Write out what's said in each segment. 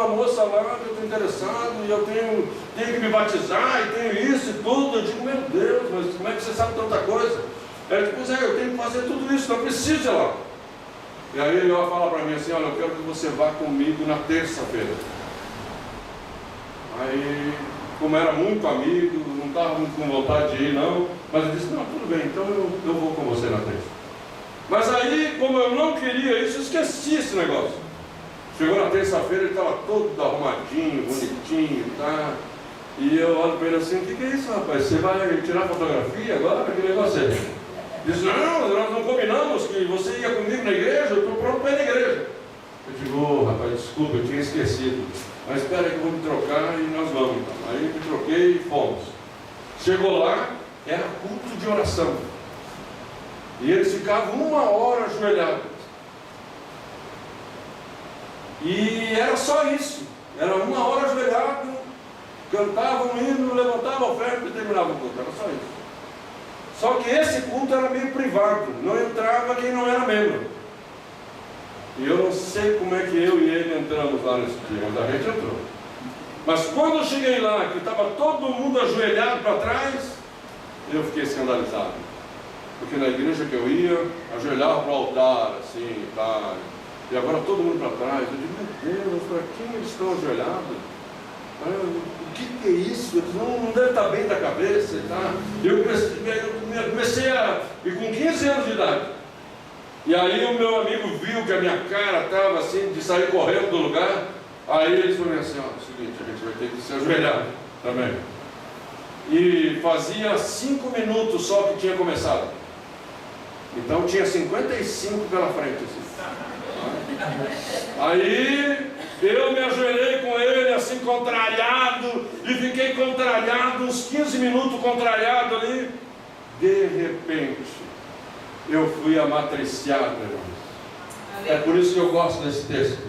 uma moça lá que eu estou interessado, e eu tenho que me batizar, e tenho isso e tudo. Eu digo, meu Deus, mas como é que você sabe tanta coisa? Ela diz, pois é, eu tenho que fazer tudo isso, não preciso ir lá. E aí ela fala para mim assim, olha, eu quero que você vá comigo na terça-feira. Aí, como era muito amigo, não estava muito com vontade de ir não, mas eu disse, não, tudo bem, então eu vou com você na terça. Mas aí, como eu não queria isso, eu esqueci esse negócio. Chegou na terça-feira, ele estava todo arrumadinho, bonitinho, tá? E eu olho para ele assim, o que é isso, rapaz? Você vai tirar fotografia agora? Que negócio é esse? Ele disse, não, nós não combinamos que você ia comigo na igreja, eu estou pronto para ir na igreja. Eu digo, rapaz, desculpa, eu tinha esquecido. Mas espera aí que eu vou me trocar e nós vamos então. Aí me troquei e fomos. Chegou lá, era culto de oração. E eles ficavam 1 hora ajoelhados. E era só isso. Era 1 hora ajoelhado, cantavam um hino, levantavam a oferta e terminavam o culto. Era só isso. Só que esse culto era meio privado. Não entrava quem não era membro. E eu não sei como é que eu e ele entramos lá nesse dia, mas a gente entrou. Mas quando eu cheguei lá, que estava todo mundo ajoelhado para trás, eu fiquei escandalizado. Porque na igreja que eu ia, ajoelhava para o altar, assim, tá, e agora todo mundo para trás. Eu digo, meu Deus, para quem eles estão ajoelhados? O que é isso? Eles não devem estar bem da cabeça, tá? Eu comecei a... E com 15 anos de idade. E aí o meu amigo viu que a minha cara estava assim, de sair correndo do lugar. Aí ele falou assim, ó, é o seguinte, a gente vai ter que se ajoelhar também. E fazia 5 minutos só que tinha começado. Então tinha 55 pela frente. Assim. Aí eu me ajoelhei com ele assim contrariado. E fiquei contrariado, uns 15 minutos contrariado ali. De repente, eu fui amatriciado, irmãos. É por isso que eu gosto desse texto.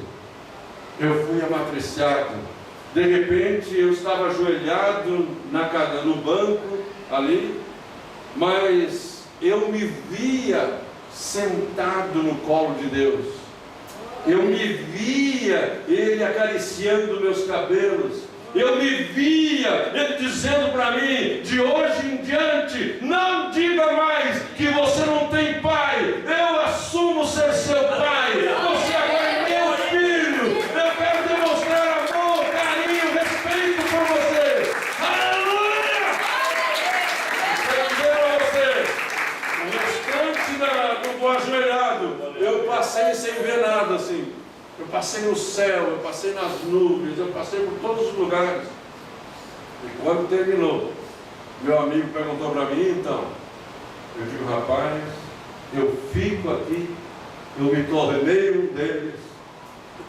Eu fui amatriciado. De repente eu estava ajoelhado no banco ali, mas eu me via sentado no colo de Deus. Eu me via Ele acariciando meus cabelos. Eu me via Ele dizendo para mim, de hoje em diante, não diga mais que você não tem pai. Eu assumo ser seu pai. Você agora é meu filho. Eu quero demonstrar amor, carinho, respeito por você. Aleluia! Quero dizer a você, o restante do ajoelhado, eu passei sem ver nada assim. Eu passei no céu, eu passei nas nuvens, eu passei por todos os lugares. E quando terminou, meu amigo perguntou para mim, então, eu digo, rapaz, eu fico aqui, eu me tornei um deles,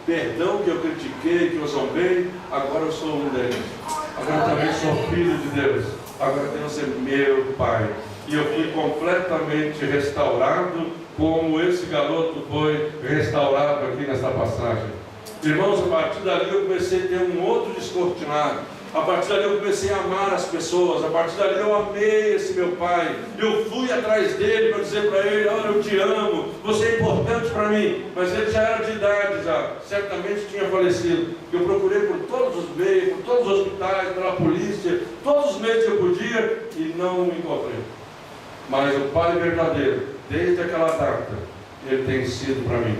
perdão que eu critiquei, que eu zombei, agora eu sou um deles. Agora eu também sou filho de Deus. Agora Deus é meu Pai. E eu fui completamente restaurado, como esse garoto foi restaurado aqui nessa passagem. Irmãos, a partir dali eu comecei a ter um outro descortinado. A partir dali eu comecei a amar as pessoas. A partir dali eu amei esse meu pai. Eu fui atrás dele para dizer para ele, olha, eu te amo, você é importante para mim. Mas ele já era de idade, já certamente tinha falecido. Eu procurei por todos os meios, por todos os hospitais, pela polícia, todos os meios que eu podia e não o encontrei. Mas o pai verdadeiro, desde aquela data, ele tem sido para mim.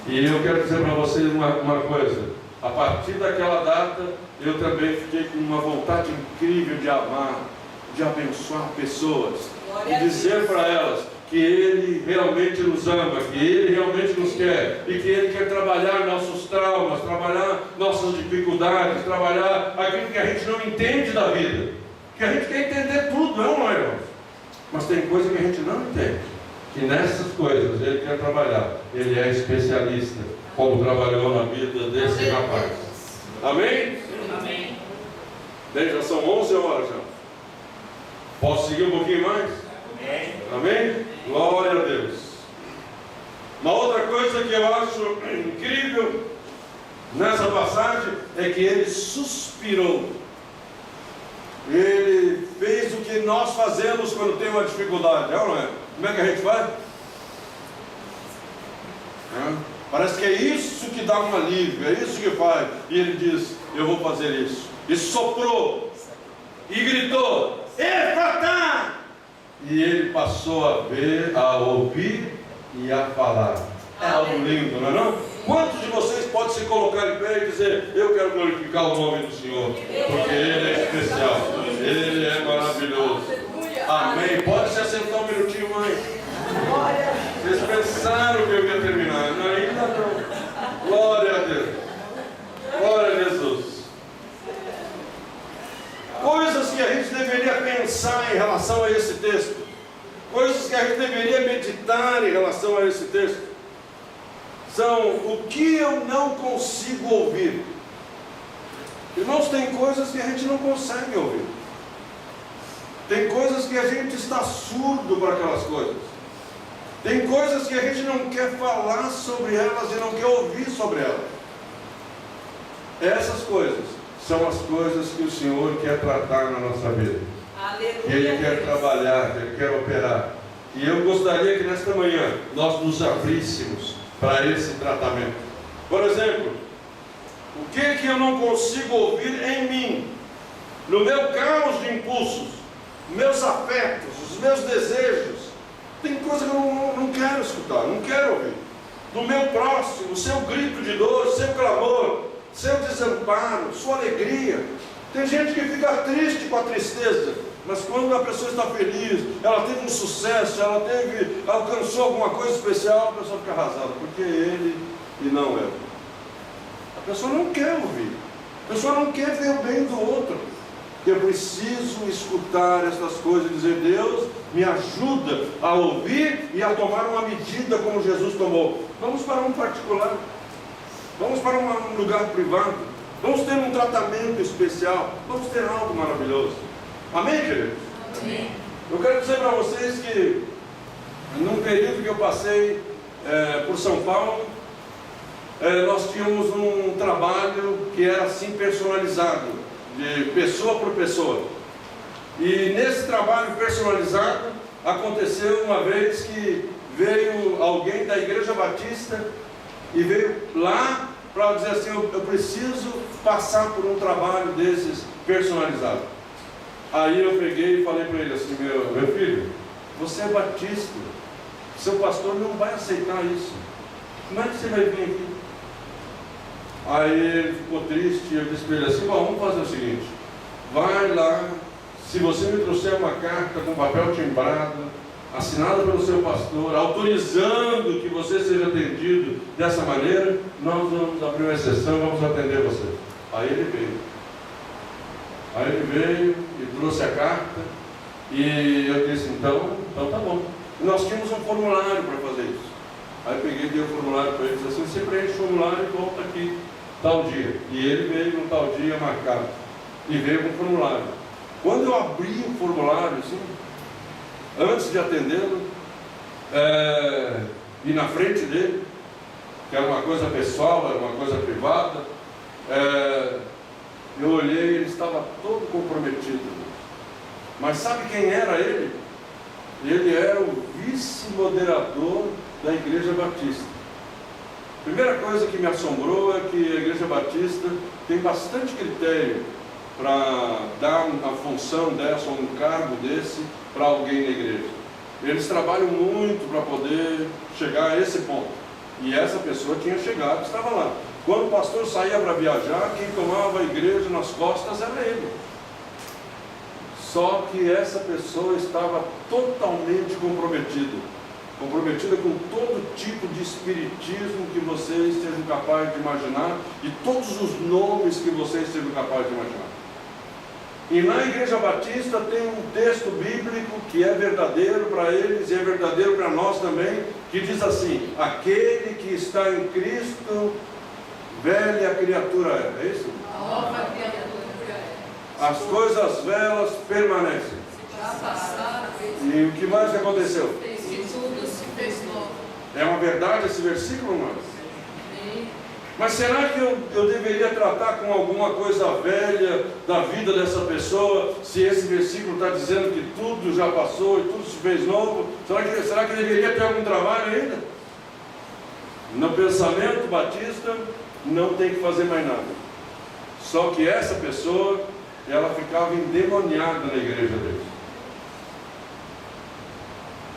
E eu quero dizer para vocês uma coisa. A partir daquela data, eu também fiquei com uma vontade incrível de amar, de abençoar pessoas. E dizer para elas que Ele realmente nos ama, que Ele realmente nos quer. E que Ele quer trabalhar nossos traumas, trabalhar nossas dificuldades, trabalhar aquilo que a gente não entende da vida. Que a gente quer entender tudo, não é, irmãos? Mas tem coisa que a gente não entende. Que nessas coisas Ele quer trabalhar. Ele é especialista, como trabalhou na vida desse rapaz. Amém? Amém. Bem, já são 11 horas já. Posso seguir um pouquinho mais? Amém. Amém? Glória a Deus. Uma outra coisa que eu acho incrível nessa passagem é que ele suspirou. Ele fez o que nós fazemos quando tem uma dificuldade, é ou não é? Como é que a gente faz? Parece que é isso que dá um alívio, é isso que faz. E ele diz: eu vou fazer isso. E soprou, e gritou: Efatá! E ele passou a ver, a ouvir e a falar. É algo lindo, não é não? Quantos de vocês podem se colocar em pé e dizer: eu quero glorificar o nome do Senhor, porque Ele é especial, Ele é maravilhoso. Amém. Pode se assentar um minutinho mais. Vocês pensaram que eu ia terminar? Não, ainda não. Glória a Deus. Glória a Jesus. Coisas que a gente deveria pensar em relação a esse texto. Coisas que a gente deveria meditar em relação a esse texto. São o que eu não consigo ouvir. Irmãos, tem coisas que a gente não consegue ouvir. Tem coisas que a gente está surdo para aquelas coisas. Tem coisas que a gente não quer falar sobre elas e não quer ouvir sobre elas. Essas coisas são as coisas que o Senhor quer tratar na nossa vida. Aleluia. Ele quer trabalhar, Ele quer operar. E eu gostaria que nesta manhã nós nos abríssemos para esse tratamento. Por exemplo, o que eu não consigo ouvir em mim? No meu caos de impulsos, meus afetos, os meus desejos. Tem coisa que eu não quero escutar, não quero ouvir. Do meu próximo, seu grito de dor, seu clamor, seu desamparo, sua alegria. Tem gente que fica triste com a tristeza, mas quando a pessoa está feliz, ela teve um sucesso, ela alcançou alguma coisa especial, a pessoa fica arrasada, porque é ele e não ela. A pessoa não quer ouvir, a pessoa não quer ver o bem do outro. Eu preciso escutar essas coisas e dizer: Deus, me ajuda a ouvir e a tomar uma medida como Jesus tomou. Vamos para um particular, vamos para um lugar privado, vamos ter um tratamento especial, vamos ter algo maravilhoso. Amém, queridos? Amém. Eu quero dizer para vocês que num período que eu passei por São Paulo, nós tínhamos um trabalho que era assim personalizado, de pessoa por pessoa. E nesse trabalho personalizado aconteceu uma vez que veio alguém da Igreja Batista e veio lá para dizer assim: eu preciso passar por um trabalho desses personalizado. Aí eu peguei e falei para ele assim: meu filho, você é batista, seu pastor não vai aceitar isso, como é que você vai vir aqui? Aí ele ficou triste e eu disse para ele assim: bom, vamos fazer o seguinte, vai lá, se você me trouxer uma carta com papel timbrado, assinada pelo seu pastor, autorizando que você seja atendido dessa maneira, nós vamos abrir uma exceção, vamos atender você. Aí ele veio e trouxe a carta, e eu disse: então tá bom. E nós tínhamos um formulário para fazer isso. Aí eu peguei e dei o formulário para ele e disse assim: você preenche o formulário e volta aqui tal dia. E ele veio no tal dia marcado e veio com o formulário. Quando eu abri o formulário assim, antes de atendê-lo, e na frente dele, que era uma coisa pessoal, era uma coisa privada, eu olhei e ele estava todo comprometido. Mas sabe quem era ele? Ele era o vice-moderador da Igreja Batista. A primeira coisa que me assombrou é que a Igreja Batista tem bastante critério para dar a função dessa, ou um cargo desse, para alguém na igreja. Eles trabalham muito para poder chegar a esse ponto. E essa pessoa tinha chegado, estava lá. Quando o pastor saía para viajar, quem tomava a igreja nas costas era ele. Só que essa pessoa estava totalmente comprometida com todo tipo de espiritismo que vocês sejam capazes de imaginar, e todos os nomes que vocês sejam capazes de imaginar. E na Igreja Batista tem um texto bíblico que é verdadeiro para eles e é verdadeiro para nós também, que diz assim: aquele que está em Cristo, velha criatura é. É isso? Nova criatura é. As coisas velhas permanecem. Já passaram. E o que mais aconteceu? Tudo se fez novo. É uma verdade esse versículo, irmãos? Sim. Mas será que eu deveria tratar com alguma coisa velha da vida dessa pessoa, se esse versículo está dizendo que tudo já passou e tudo se fez novo? Será que deveria ter algum trabalho ainda? No pensamento batista, não tem que fazer mais nada. Só que essa pessoa, ela ficava endemoniada na igreja deles.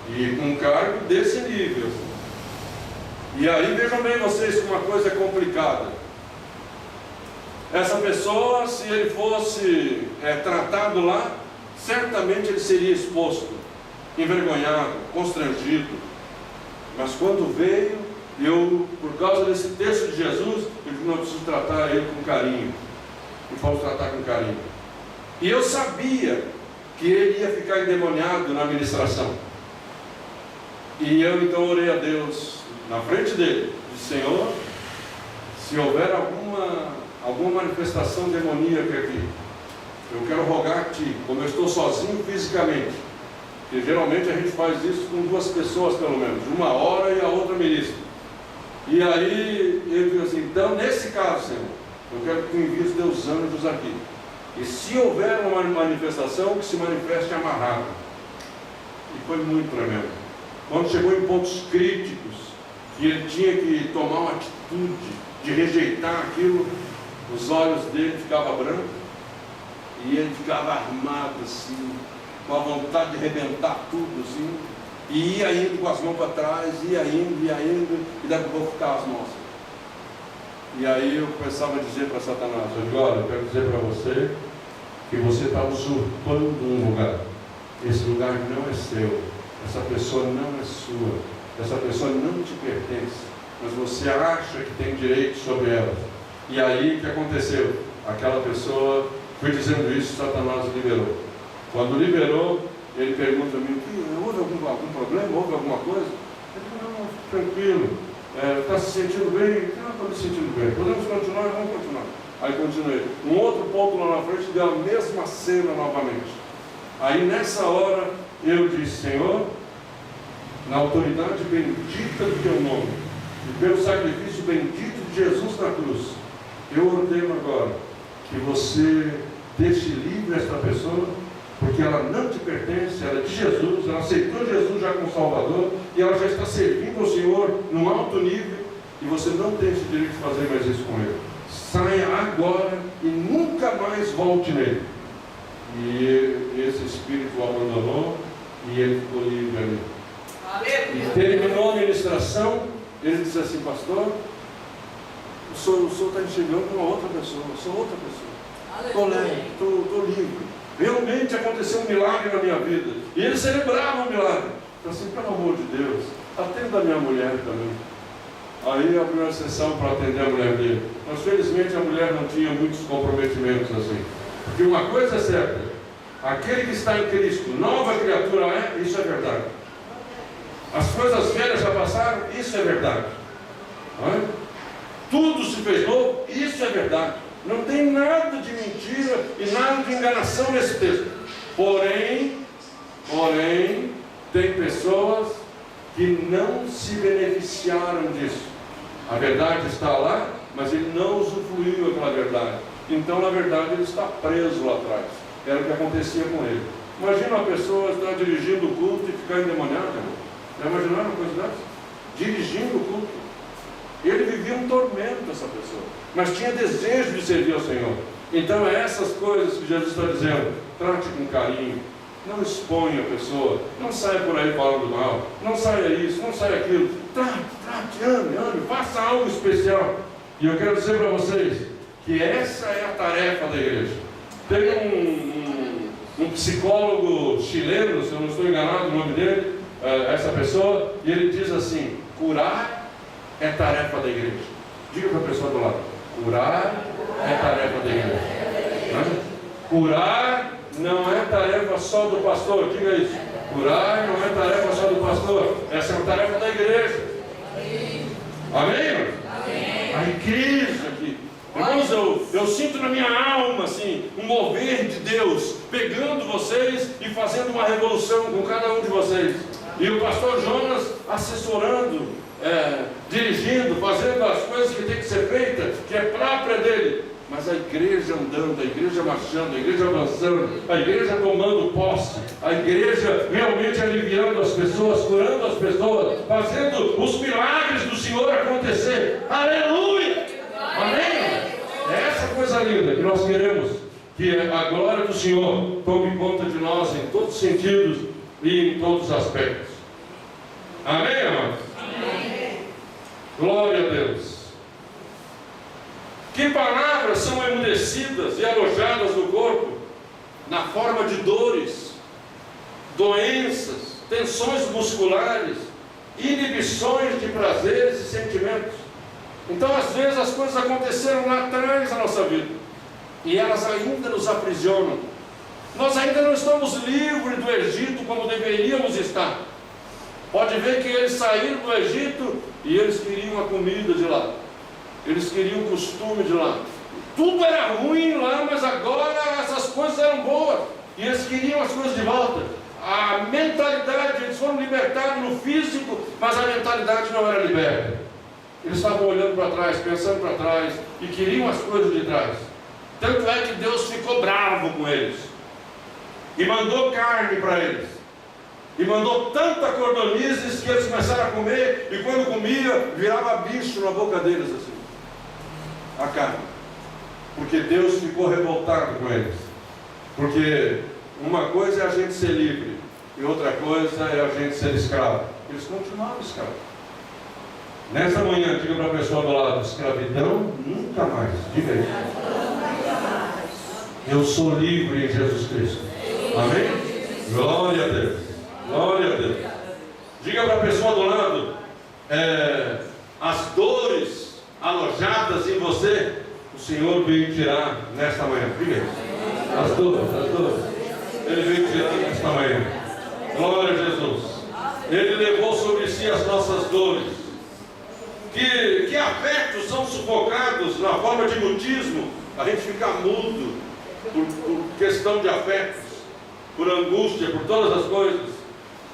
E com um cargo desse nível. E aí vejam bem vocês que uma coisa complicada. Essa pessoa, se ele fosse tratado lá, certamente ele seria exposto, envergonhado, constrangido. Mas quando veio, por causa desse texto de Jesus, eu não preciso tratar ele com carinho. E vamos tratar com carinho. E eu sabia que ele ia ficar endemoniado na administração. E eu então orei a Deus na frente dele, disse: Senhor, se houver alguma manifestação demoníaca aqui, eu quero rogar a Ti, como eu estou sozinho fisicamente, porque geralmente a gente faz isso com 2 pessoas pelo menos, uma hora e a outra ministra. E aí ele disse assim: então nesse caso, Senhor, eu quero que Tu envies Teus anjos aqui, e se houver uma manifestação, que se manifeste amarrado. E foi muito tremendo. Quando chegou em pontos críticos, que ele tinha que tomar uma atitude de rejeitar aquilo, os olhos dele ficavam brancos, e ele ficava armado assim, com a vontade de arrebentar tudo assim, e ia indo com as mãos para trás, ia indo, e daqui a pouco ficava as mãos. E aí eu começava a dizer para Satanás: olha, eu quero dizer para você que você está usurpando um lugar. Esse lugar não é seu. Essa pessoa não é sua. Essa pessoa não te pertence. Mas você acha que tem direito sobre ela. E aí o que aconteceu? Aquela pessoa foi dizendo isso, Satanás liberou. Quando liberou, ele pergunta a mim: houve algum problema? Houve alguma coisa? Eu digo: não, tranquilo. Está se sentindo bem? Não, estou me sentindo bem. Podemos continuar? Vamos continuar. Aí continuei. Um outro ponto lá na frente deu a mesma cena novamente. Aí nessa hora eu disse: Senhor, na autoridade bendita do Teu nome, e pelo sacrifício bendito de Jesus na cruz, eu ordeno agora que Você deixe livre esta pessoa, porque ela não te pertence, ela é de Jesus, ela aceitou Jesus já como Salvador, e ela já está servindo ao Senhor num alto nível, e você não tem esse direito de fazer mais isso com ele. Saia agora e nunca mais volte nele. E esse espírito o abandonou, e ele ficou livre ali. E terminou a ministração. Ele disse assim: pastor, o senhor está enxergando uma outra pessoa, eu sou outra pessoa, estou leve, estou livre, realmente aconteceu um milagre na minha vida. E ele celebrava o milagre. Eu assim: pelo amor de Deus, atenda a minha mulher também. Aí abriu uma sessão para atender a mulher dele, mas felizmente a mulher não tinha muitos comprometimentos assim, porque uma coisa é certa: aquele que está em Cristo, nova criatura é, isso é verdade. As coisas velhas já passaram, isso é verdade. Não é? Tudo se fez novo, isso é verdade. Não tem nada de mentira e nada de enganação nesse texto. Porém, tem pessoas que não se beneficiaram disso. A verdade está lá, mas ele não usufruiu daquela verdade. Então, na verdade, ele está preso lá atrás. Era o que acontecia com ele. Imagina uma pessoa estar dirigindo o culto e ficar endemoniada. Já imaginaram uma coisa dessa? Dirigindo o culto. Ele vivia um tormento, essa pessoa, mas tinha desejo de servir ao Senhor. Então é essas coisas que Jesus está dizendo: trate com carinho, não exponha a pessoa, não saia por aí falando mal, não saia isso, não saia aquilo. Trate, ame, faça algo especial. E eu quero dizer para vocês que essa é a tarefa da igreja. Tem um psicólogo chileno, se eu não estou enganado o nome dele, essa pessoa, e ele diz assim: curar é tarefa da igreja. Diga para a pessoa do lado: curar é tarefa da igreja. Curar não é tarefa só do pastor. Diga isso: curar não é tarefa só do pastor, essa é uma tarefa da igreja. Amém? Amém. A igreja aqui, irmãos, eu sinto na minha alma assim, um mover de Deus pegando vocês e fazendo uma revolução com cada um de vocês. E o pastor Jonas assessorando, dirigindo, fazendo as coisas que tem que ser feitas, que é própria dele. mas a igreja andando, a igreja marchando, a igreja avançando, a igreja tomando posse, a igreja realmente aliviando as pessoas, curando as pessoas, fazendo os milagres do Senhor acontecer. Aleluia! Amém? É essa coisa linda que nós queremos, que a glória do Senhor tome conta de nós em todos os sentidos e em todos os aspectos. Amém, amados? Amém. Glória a Deus. Que palavras são emudecidas e alojadas no corpo, na forma de dores, doenças, tensões musculares, inibições de prazeres e sentimentos. Então, às vezes, as coisas aconteceram lá atrás da nossa vida, e elas ainda nos aprisionam. Nós ainda não estamos livres do Egito como deveríamos estar. Pode ver que eles saíram do Egito e eles queriam a comida de lá. Eles queriam o costume de lá. Tudo era ruim lá, mas agora essas coisas eram boas. E eles queriam as coisas de volta. A mentalidade, eles foram libertados no físico, mas a mentalidade não era liberta. Eles estavam olhando para trás, pensando para trás, e queriam as coisas de trás. Tanto é que Deus ficou bravo com eles. E mandou carne para eles. E mandou tanta cordonizes que eles começaram a comer, e quando comia, virava bicho na boca deles assim. A carne, porque Deus ficou revoltado com eles. Porque uma coisa é a gente ser livre e outra coisa é a gente ser escravo. Eles continuavam escravos. Nessa manhã, diga para a pessoa do lado: escravidão nunca mais. Diga aí. Eu sou livre em Jesus Cristo. Amém? Glória a Deus. Glória a Deus. Diga para a pessoa do lado: as dores alojadas em você, o Senhor veio tirar nesta manhã. Diga, as dores, Ele veio tirar nesta manhã. Glória a Jesus. Ele levou sobre si as nossas dores. Que afetos são sufocados na forma de mutismo, a gente fica mudo por questão de afetos, por angústia, por todas as coisas.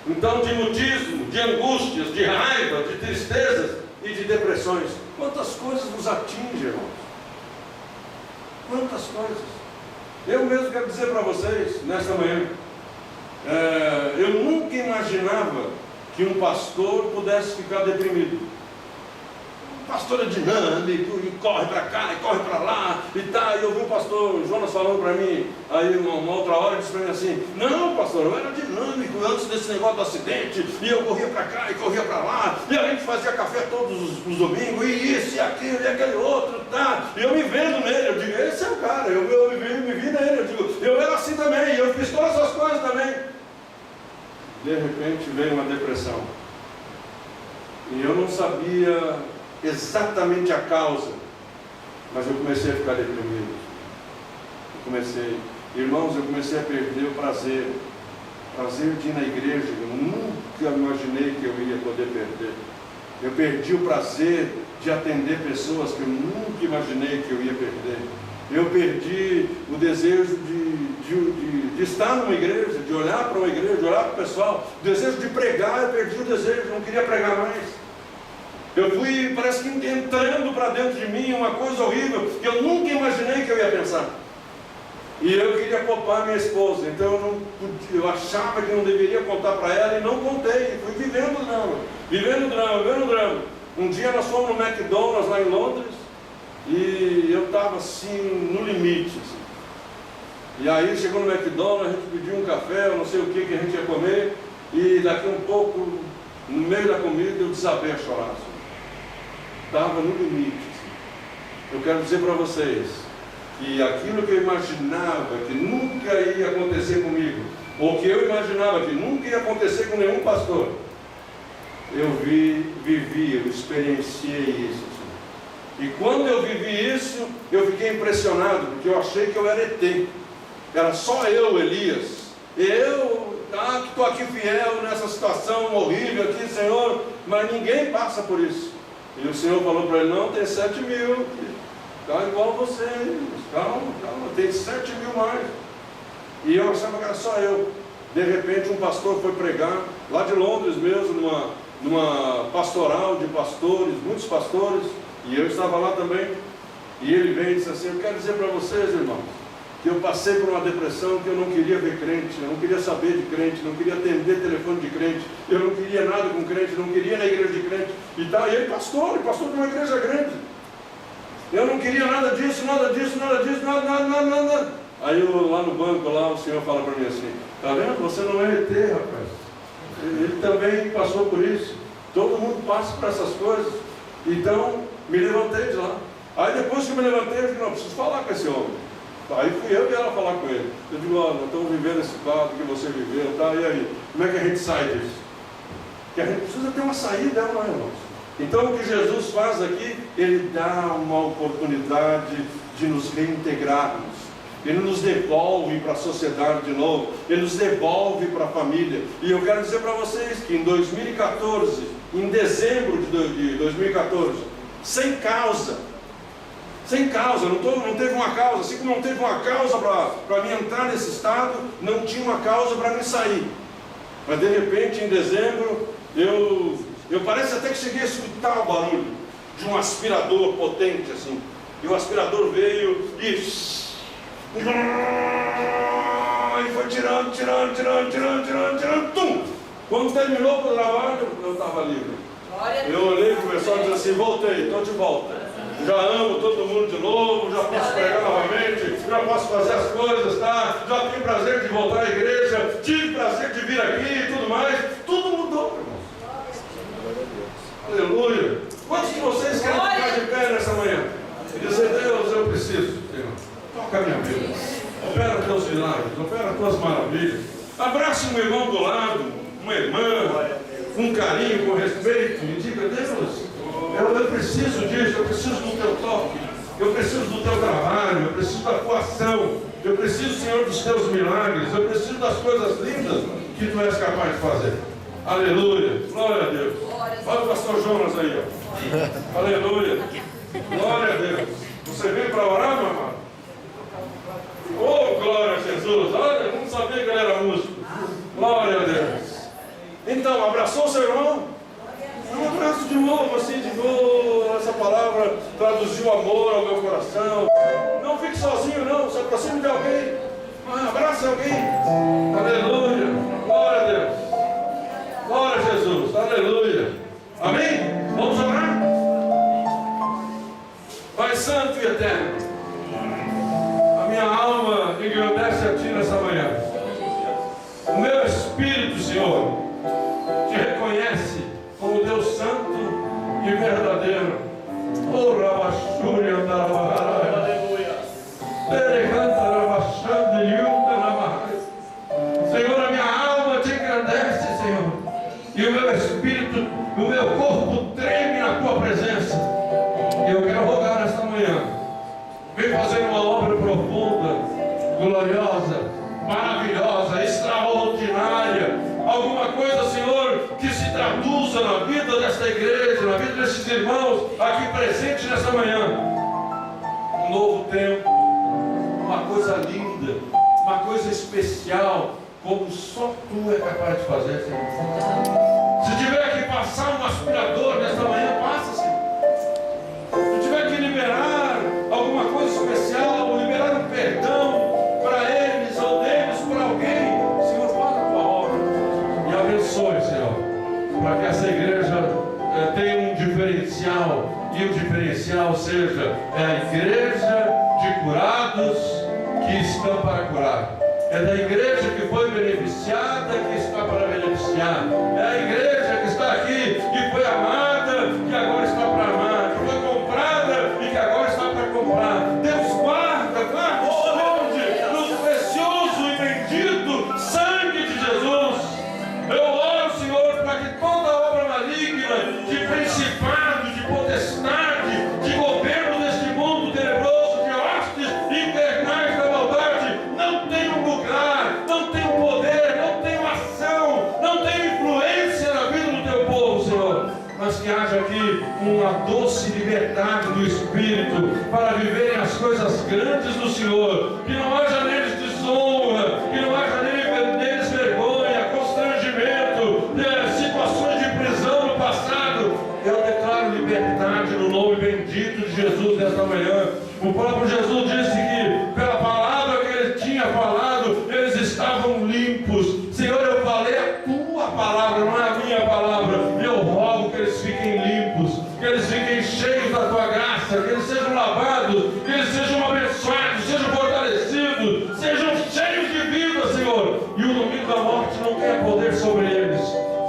Então, de mutismo, de angústias, de raiva, de tristezas e de depressões. Quantas coisas nos atingem, irmãos? Quantas coisas. Eu mesmo quero dizer para vocês, nesta manhã, eu nunca imaginava que um pastor pudesse ficar deprimido. O pastor é dinâmico, e corre para cá, e corre para lá, e tá. E eu vi o pastor Jonas falando para mim, aí uma outra hora, disse para mim assim: não, pastor, eu era dinâmico antes desse negócio do acidente, e eu corria para cá, e corria para lá, e a gente fazia café todos os domingos, e isso, e aquilo, e aquele outro, tá. E eu me vendo nele, eu digo: esse é o cara, eu me vi nele, eu digo: eu era assim também, eu fiz todas essas coisas também. De repente veio uma depressão, e eu não sabia exatamente a causa, mas eu comecei a ficar deprimido. Irmãos, eu comecei a perder o prazer de ir na igreja. Eu nunca imaginei que eu ia poder perder. Eu perdi o prazer de atender pessoas que eu nunca imaginei que eu ia perder. Eu perdi o desejo de estar numa igreja, de olhar para uma igreja, de olhar para o pessoal. O desejo de pregar, eu perdi o desejo, não queria pregar mais. Eu fui, parece que entrando para dentro de mim uma coisa horrível, que eu nunca imaginei que eu ia pensar. E eu queria poupar minha esposa, então eu achava que não deveria contar para ela e não contei. Fui vivendo o drama. Um dia nós fomos no McDonald's lá em Londres, e eu estava assim, no limite. Assim. E aí chegou no McDonald's, a gente pediu um café, eu não sei o que a gente ia comer, e daqui um pouco, no meio da comida, eu desabei a chorar. Assim. Estava no limite. Eu quero dizer para vocês que aquilo que eu imaginava que nunca ia acontecer comigo, ou que eu imaginava que nunca ia acontecer com nenhum pastor, eu vivi, eu experienciei isso. Assim. E quando eu vivi isso, eu fiquei impressionado, porque eu achei que eu era ET. Era só eu, Elias. Eu que estou aqui fiel nessa situação horrível aqui, Senhor, mas ninguém passa por isso. E o Senhor falou para ele: não, tem 7 mil, está igual você, calma, tem 7 mil mais. E eu achava que era só eu. De repente um pastor foi pregar, lá de Londres mesmo, numa pastoral de pastores, muitos pastores, e eu estava lá também. E ele veio e disse assim: eu quero dizer para vocês, irmãos, que eu passei por uma depressão, que eu não queria ver crente, eu não queria saber de crente, não queria atender telefone de crente, eu não queria nada com crente, não queria ir na igreja de crente e tal. E ele pastor de uma igreja grande. Eu não queria nada disso, nada. Aí lá no banco, lá, o senhor fala para mim assim: tá vendo? Você não é ET, rapaz. Ele também passou por isso. Todo mundo passa por essas coisas. Então, me levantei de lá. Aí depois que eu me levantei, eu disse: não, preciso falar com esse homem. Aí fui eu e ela falar com ele. Eu digo: olha, nós estamos vivendo esse quadro que você viveu, tá? E aí? Como é que a gente sai disso? Porque a gente precisa ter uma saída, não é, irmãos? Então o que Jesus faz aqui, Ele dá uma oportunidade de nos reintegrarmos. Ele nos devolve para a sociedade de novo. Ele nos devolve para a família. E eu quero dizer para vocês que em 2014, em dezembro de 2014, sem causa, não teve uma causa, assim como não teve uma causa para mim entrar nesse estado, não tinha uma causa para mim sair. Mas de repente, em dezembro, eu parece até que cheguei a escutar o barulho de um aspirador potente assim. E o aspirador veio e foi tirando, tum! Quando terminou o trabalho, eu estava livre. Eu olhei para o pessoal e disse assim: voltei, estou de volta. Já amo todo mundo de novo, já posso pregar novamente, já posso fazer as coisas, tá? Já tive prazer de voltar à igreja, tive prazer de vir aqui e tudo mais. Tudo mudou, irmãos. Aleluia. Quantos de vocês querem ficar de pé nessa manhã? E dizer: Deus, eu preciso, Senhor. Toca a minha vida. Opera teus milagres, opera tuas maravilhas. Abrace um irmão do lado, uma irmã, com carinho, com respeito, e diga: Deus, eu preciso disso, eu preciso do teu toque, eu preciso do teu trabalho, eu preciso da tua ação, eu preciso, Senhor, dos teus milagres, eu preciso das coisas lindas que tu és capaz de fazer. Aleluia, glória a Deus. Olha o pastor Jonas aí, ó. Aleluia, glória a Deus. Você veio para orar, meu amado? Oh, glória a Jesus. Olha, eu não sabia que ele era músico. Glória a Deus. Então, abraçou seu irmão? Um abraço de novo, assim, de novo. Essa palavra traduziu amor ao meu coração. Não fique sozinho, não. Se aproxime de alguém. Abrace alguém. Aleluia. Glória a Deus. Glória a Jesus. Aleluia. Amém? Vamos orar? Pai Santo e Eterno, a minha alma engrandece a Ti nessa manhã. O meu espírito, Senhor, Te reconhece como Deus Santo e verdadeiro. Oh, Rabachuri, Andarabahara, Perecanta, Rabachanda, Yunda, Namahai. Senhor, a minha alma Te engrandece, Senhor, e o meu espírito, o meu corpo treme na Tua presença. E eu quero rogar nesta manhã: vem fazer uma obra profunda, gloriosa, maravilhosa, extraordinária. Alguma coisa, Senhor, que se traduza na vida desta igreja, na vida desses irmãos aqui presentes nesta manhã. Um novo tempo, uma coisa linda, uma coisa especial, como só Tu é capaz de fazer, Senhor. Se tiver que passar um aspirador nesta manhã, passa, Senhor. Se tiver que liberar alguma coisa especial, liberar um perdão para eles ou deles por alguém, Senhor, faz a Tua obra e abençoe, Senhor, para que essa igreja tenha um diferencial, e o diferencial seja a igreja de curados que estão para curar. É da igreja que foi beneficiada que está para beneficiar. É a igreja que está aqui, que foi amada, que agora está para amar, que foi comprada e que agora está para comprar. Deus guarda, esconde no precioso e bendito sangue de Jesus. Eu oro, Senhor, para que toda obra maligna, de principado, de potestade, de governo deste mundo tenebroso, de hostes infernais da maldade, não tenha um lugar, não tenha um poder, não tenha uma ação, não tenha influência na vida do Teu povo, Senhor. Mas que haja aqui uma doce liberdade do Espírito para viverem as coisas grandes do Senhor. Que não haja neles desonra, que não haja neles vergonha, constrangimento, situações de prisão no passado. Eu declaro liberdade no nome bendito de Jesus nesta manhã. próprio Jesus disse que pela palavra que ele tinha falado, eles estavam limpos. Senhor, eu falei a tua palavra, não é a minha palavra. E eu rogo que eles fiquem limpos, que eles fiquem cheios da tua graça, que eles sejam lavados, que eles sejam abençoados, sejam fortalecidos, sejam cheios de vida, Senhor. E o domingo da morte não tenha poder sobre eles.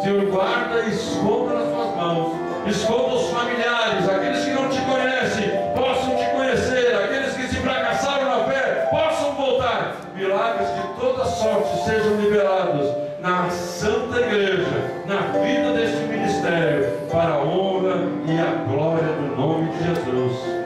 Senhor, guarda e esconda nas tuas mãos. Esconda os familiares, aqueles que não te conhecem, possam te conhecer, aqueles que se fracassaram na fé, possam voltar. Milagres de toda sorte sejam liberados na Santa Igreja, na vida deste ministério, para a honra e a glória do nome de Jesus.